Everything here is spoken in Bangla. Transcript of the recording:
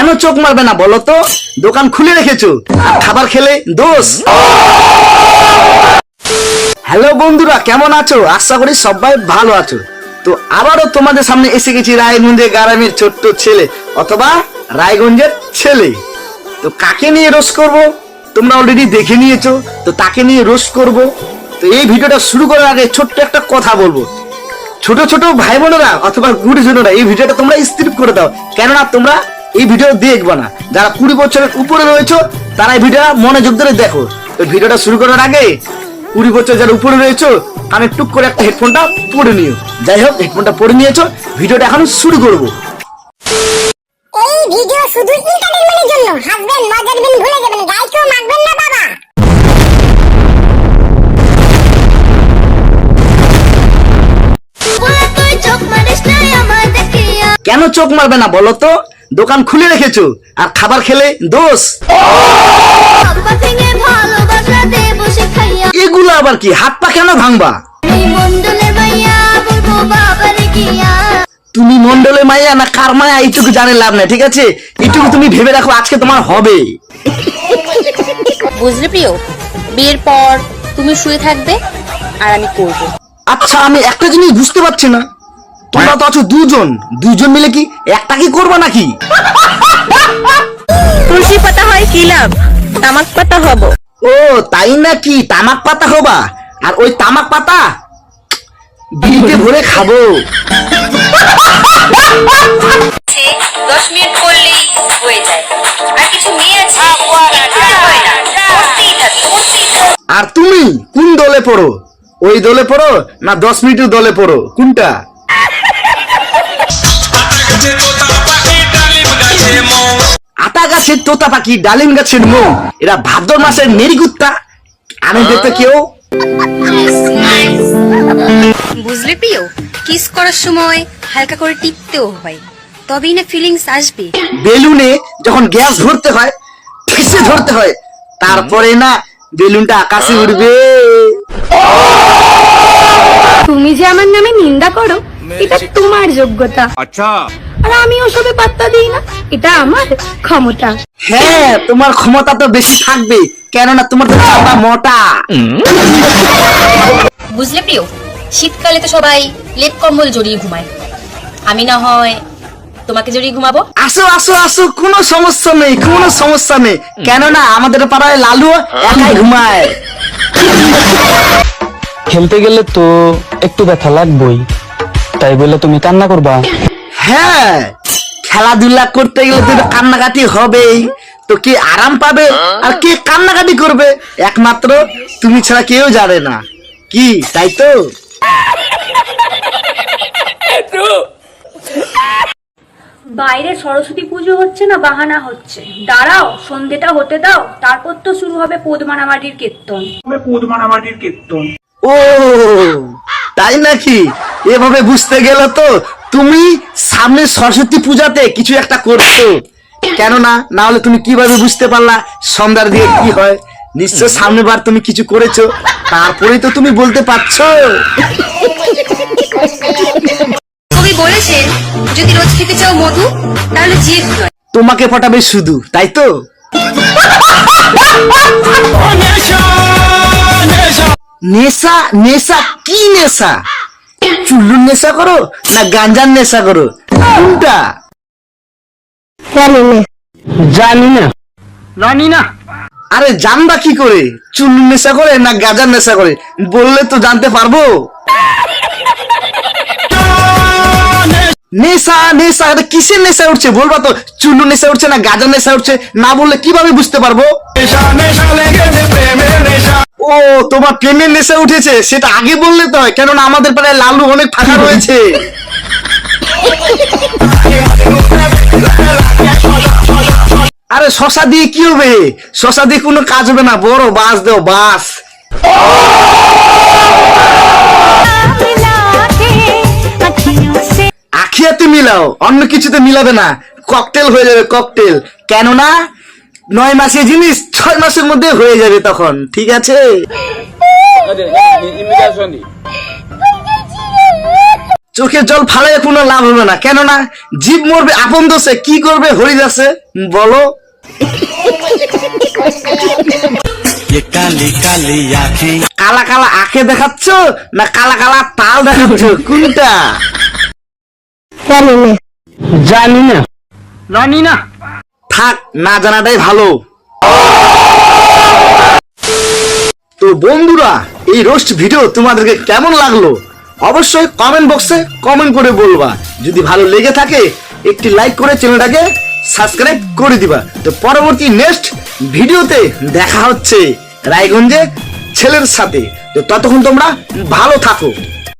কেন চোখ মারবে না বলো তো? দোকান খুলে রেখেছো, খাবার খেলে দোষ। হ্যালো বন্ধুরা, কেমন আছো? আশা করি সবাই ভালো আছো। তো আবারও তোমাদের সামনে এসে গেছি রায়গঞ্জের গ্রামের ছোট্ট ছেলে অথবা রায়গঞ্জের ছেলে। তো কাকে নিয়ে রোস্ট করব তোমরা অলরেডি দেখে নিয়েছো, তো তাকে নিয়ে রোস্ট করব। তো এই ভিডিওটা শুরু করার আগে ছোট্ট একটা কথা বলবো, ছোট ছোট ভাই বোনেরা অথবা গুরুজনেরা এই ভিডিওটা তোমরা স্কিপ করে দাও, কেননা তোমরা এই ভিডিও দেখবে না। যারা 20 বছরের উপরে রয়েছে তারা এই ভিডিওটা মনোযোগ ধরে দেখো। তো ভিডিওটা শুরু করার আগে 20 বছর যারা উপরে রয়েছে কানে টুক করে একটা হেডফোনটা পরে নিও। যাই হোক, হেডফোনটা পরে নিয়েছো, ভিডিওটা এখন শুরু করবো। এই ভিডিও শুধু এন্টারটেইনমেন্টের জন্য। হাসবেন, মজা নেবেন, ভুলে যাবেন, গাইকেও মারবেন না বাবা। কেন চোখ মারবে না বলো তো? দোকান খুলে রেখেছো আর খাবার খেলে দোষ। এগুলো আবার কি? হাত পা কেন ভাঙবা? তুমি মন্ডলে মাইয়া না কার মায়া এইটুকু জানে লাভ নাই, ঠিক আছে? এইটুকু তুমি ভেবে রাখো, আজকে তোমার হবে। বুঝলে প্রিয়, বিয়ের পর তুমি শুয়ে থাকবে আর আমি করব। আচ্ছা, আমি একটা জিনিস বুঝতে পারছি না, তোমরা তো আছো দুজন মিলে কি একটা কি করবা নাকি? তুলসী পাতা হয় কি লাভ, তামাক পাতা হব। ও তাই নাকি? তামাক পাতা হবা? আর ওই তামাক পাতা বিড়িতে ভরে খাবো। 10 মিনিট করলেই হয়ে যায়। আর কিছু মেয়ে আছে আর তুমি কোন দলে পড়ো? ওই দলে পড়ো না 10 মিনিটের দলে পড়ো? কোনটা? আতা গাছের তোতা পাখি, ডালিম গাছের মৌ, এরা ভাদ্র মাসের নেড়িকুত্তা। আমি দেখতে কেউ। বুঝলে প্রিয়, কিস করার সময় হালকা করে টিপতেও হয়, তবেই না ফিলিংস আসবে। বেলুনে যখন গ্যাস ধরতে হয় ফেসে ধরতে হয়, তারপরে না বেলুনটা আকাশে উড়বে। তুমি যে আমার নামে নিন্দা করো এটা তোমার যোগ্যতা। আচ্ছা, আর আমি ওসবে পাত্তা দিই না, এটা আমার ক্ষমতা। হ্যাঁ, তোমার ক্ষমতা তো বেশি থাকবে, কেননা তোমার তো চাপা মোটা। বুঝলে প্রিয়, শীতকালে তো সবাই লেপ কম্বল জড়িয়ে ঘুমায়, আমি না হয় তোমাকে জড়িয়ে ঘুমাবো। আসো আসো আসো, কোনো সমস্যা নেই, কোনো সমস্যা নেই, কেননা আমাদের পাড়ায় লালু একাই ঘুমায়। খেলতে গেলে তো একটু ব্যথা লাগবেই, তাই বলে তুমি কান্না করবা? হ্যাঁ, খেলাধুলা করতে গেলে তো কান্নাকাটি হবেই। তো কে আরাম পাবে আর কে কান্নাকাটি করবে একমাত্র তুমি ছাড়া কেউ জানে না, কি তাই তো? বাইরে সরস্বতী পুজো হচ্ছে না, বাহানা হচ্ছে। দাঁড়াও, সন্ধেটা হতে দাও, তারপর তো শুরু হবে পোদ মারামারির কীর্তন। ও তাই নাকি? এভাবে বুঝতে গেলে তো তুমি সামনে সরস্বতী পূজাতে কিছু একটা করছো, কেননা না হলে তুমি কিভাবে বুঝতে পারলা সন্ধ্যার দিকে কি হয়? নিশ্চয় সামনের বার তুমি কিছু করেছো, তারপরেই তো তুমি বলতে পারছো। কবি বলেছেন, যদি রোজ খেতে চাও মধু, তাহলে জিদ নয়, তোমাকে পটাবে শুধু, তাই তো? নেশা নেশা কি নেশা? চুল্লুর নেশা করো না গাঞ্জার নেশা করো, কোনটা? জানি না। আরে জানবা কি করে? চুল্লুর নেশা করে না গাঁজার নেশা করে বললে তো জানতে পারবো। নেশা নেশা, এটা কিসের নেশা উঠছে বলবা তো? চুল্লু নেশা উঠছে না গাঁজার নেশা উঠছে, না বললে কিভাবে বুঝতে পারবো? ও তোমার প্রেমের নেশা উঠেছে, সেটা আগে বললে তো হয়, কেননা আমাদের পাড়ায় লালু অনেক ফাঁকা রয়েছে। আরে শশা দিয়ে কি হবে? শশা দিয়ে কোনো কাজ হবে না, বড় বাস দেও, বাস। আখিয়াতে মিলাও, অন্য কিছুতে মিলাবে না, ককটেল হয়ে যাবে, ককটেল। কেননা 9 মাসের জিনিস 6 মাসের মধ্যে হয়ে যাবে তখন, ঠিক আছে? চোখের জল ফালে কোনো লাভ হবে না, কেননা জীব মরবে আপন দোষে, কি করবে হরিদাসে বলো। কালা কালা আঁখে দেখাচ্ছ না কালা কালা তাল দেখাচ্ছ, কোনটা? জানি না থাক, না জানাটাই ভালো। তো বন্ধুরা, এই রোস্ট ভিডিও তোমাদেরকে কেমন লাগলো অবশ্যই কমেন্ট বক্সে কমেন্ট করে বলবা। যদি ভালো লেগে থাকে একটি লাইক করে চ্যানেলটাকে সাবস্ক্রাইব করে দিবা। তো পরবর্তী নেক্সট ভিডিওতে দেখা হচ্ছে রায়গঞ্জে ছেলের সাথে। তো ততক্ষণ তোমরা ভালো থাকো।